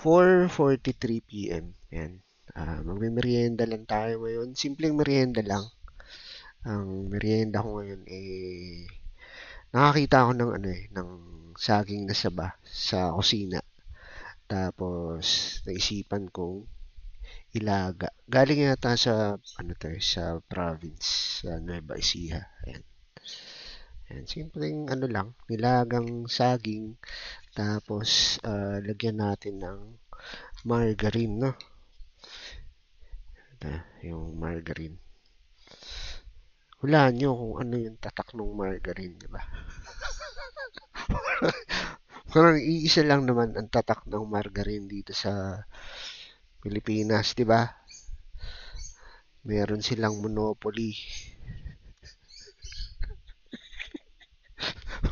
4:43 PM. Yan. Magme-merienda lang tayo ngayon. Simpleng merienda lang. Ang merienda ko ngayon nakakita ako ng ng saging na saba sa kusina. Tapos naisipan kong ilaga. Galing yata sa sa province, sa Nueva Ecija. Ayan. Ayan, simpleng lang, nilagang saging. Tapos lagyan natin ng margarine, no? Yung margarine. Hulaan nyo kung ano yung tatak ng margarine, di ba? Parang iisa lang naman ang tatak ng margarine dito sa Pilipinas, di ba? Meron silang monopoly.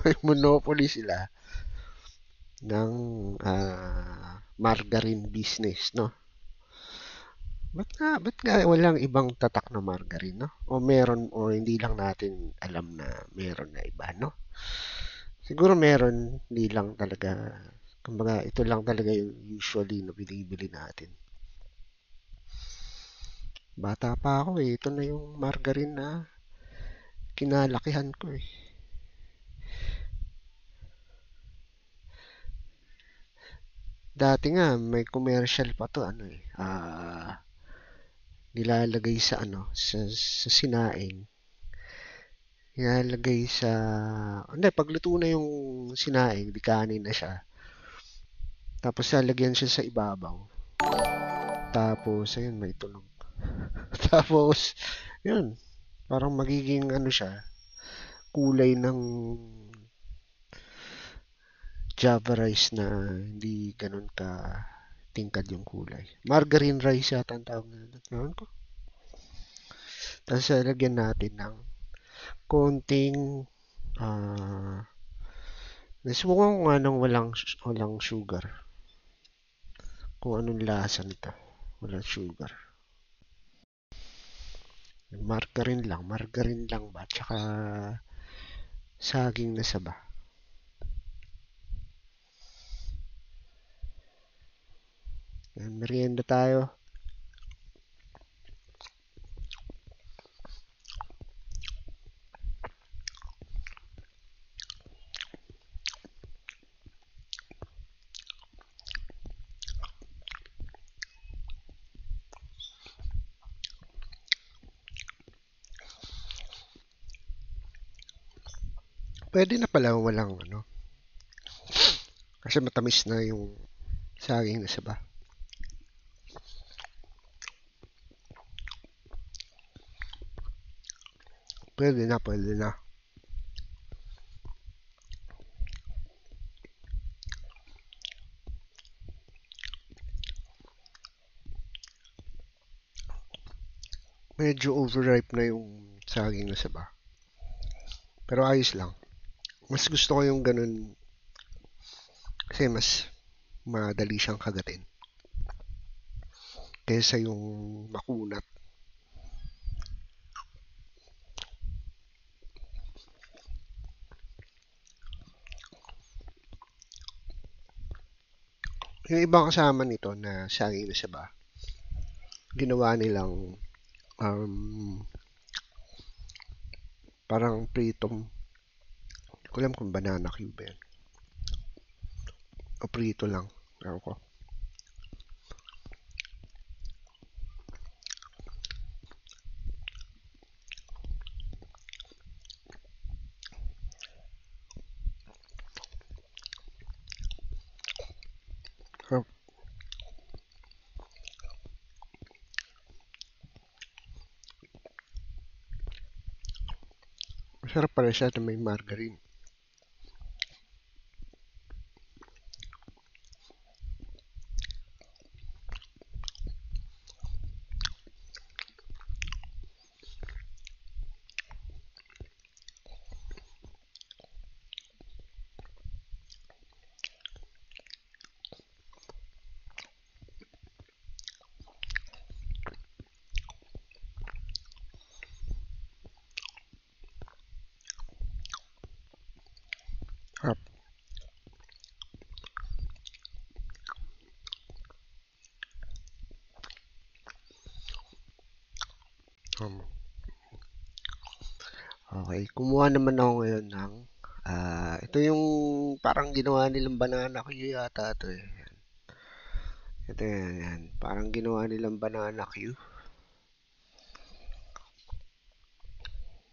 May monopoly sila ng margarine business, no? Ba't nga walang ibang tatak na margarine, no? O meron, o hindi lang natin alam na meron na iba, no? Siguro meron, hindi lang talaga. Kumbaga, ito lang talaga yung usually na binibili natin. Bata pa ako ito na yung margarine na kinalakihan ko eh. Dati nga, may commercial pa to, nilalagay sa sa sinaing. Nilalagay sa, hindi, pagluto na yung sinaing, di kanin na siya. Tapos lalagyan siya sa ibabaw. Tapos, ayun, may tunog. Tapos, yun, parang magiging siya, kulay ng Java rice na hindi ganun ka tingkad yung kulay. Margarine rice yata ang tawag na doon ko. Tapos lagyan natin ng konting nasubukan ko nga ng walang sugar. Kung anong lasa nito. Walang sugar. Margarine lang ba? Tsaka saging na saba. Yan, merienda tayo. Pwede na pala walang kasi matamis na yung saging na saba. Pwede na, pwede na. Medyo overripe na yung saging na saba. Pero ayos lang. Mas gusto ko yung ganun kasi mas madali siyang kagatin kaysa yung makunat. Yung ibang kasama nito na saging na saba, ginawa nilang um, parang pritong, hindi ko alam kung banana cube yan. O prito lang. Ewan ko. Sarap. Masarap pala siya na may margarine. Um, okay, kumuha naman ako ngayon ng ito yung parang ginawa nilang banana Q yata ito eh. Ito yan, yan. Parang ginawa nilang banana Q.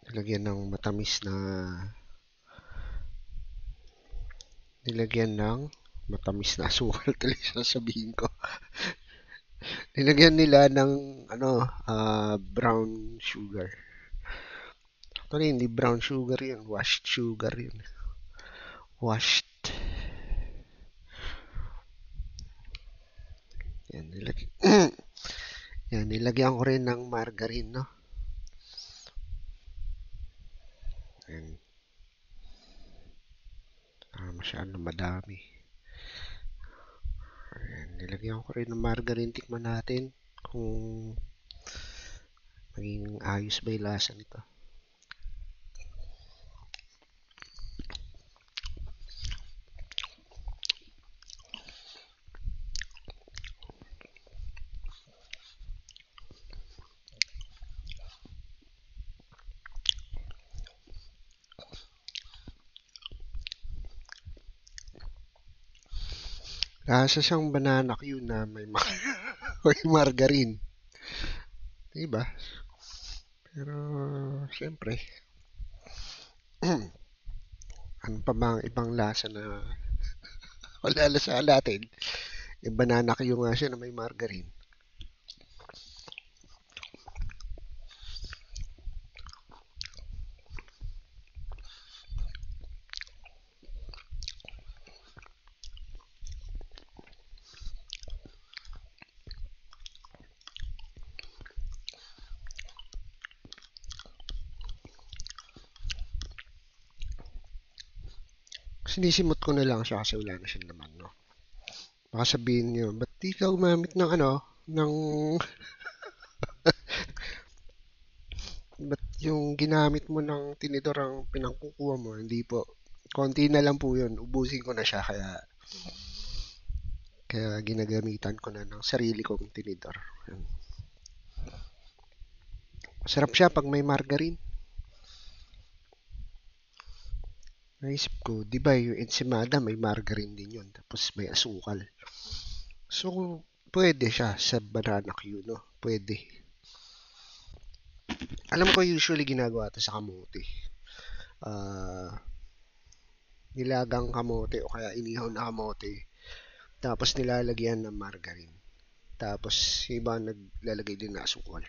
Nilagyan ng matamis na nilagyan ng matamis na asukal tuloy sasabihin ko. Nilagyan nila ng ano, brown sugar. Actually, hindi brown sugar yun. Washed sugar yun. Washed. Yan, yan, nilagyan ko rin ng margarine, no? Yan, masyado madami. Yan, nilagyan ko rin ng margarine. Tikman natin kung maging ayos ba yung lasa nito. Lasa siyang banana Q na may, may margarine. Diba? Pero, syempre, ano pa ba ang ibang lasa na wala sa natin? Yung banana Q nga siya na may margarine. Sinisimot ko na lang siya kasi wala na siyang laman, no? Baka sabihin niyo, ba't di ka gumamit ng ano, ng, ba't yung ginamit mo ng tinidor ang pinangkukuha mo? Hindi po. Konti na lang po yun. Ubusin ko na siya kaya ginagamitan ko na ng sarili kong tinidor. Yan. Masarap siya pag may margarine. Naisip ko, di ba yung ensimada may margarine din yun. Tapos may asukal. So, pwede siya sa banana Q, no? Pwede. Alam ko usually ginagawa ito sa kamote. Ah, nilagang kamote o kaya inihaw na kamote. Tapos nilalagyan ng margarine. Tapos iba naglalagay din ng asukal.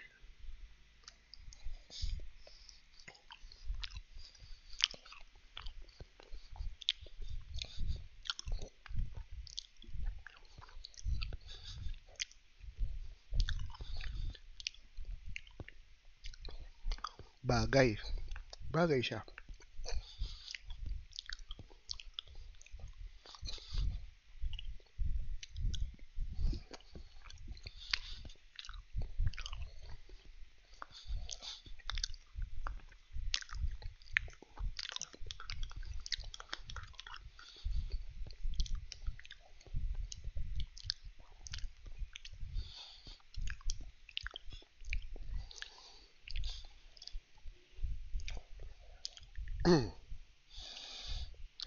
Bagay. Bagay siya.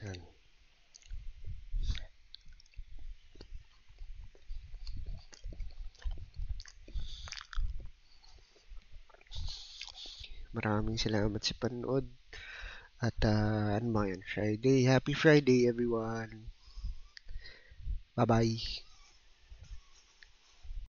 Yan. Maraming salamat sa panood. At ano ba yan? Friday. Happy Friday everyone. Bye-bye.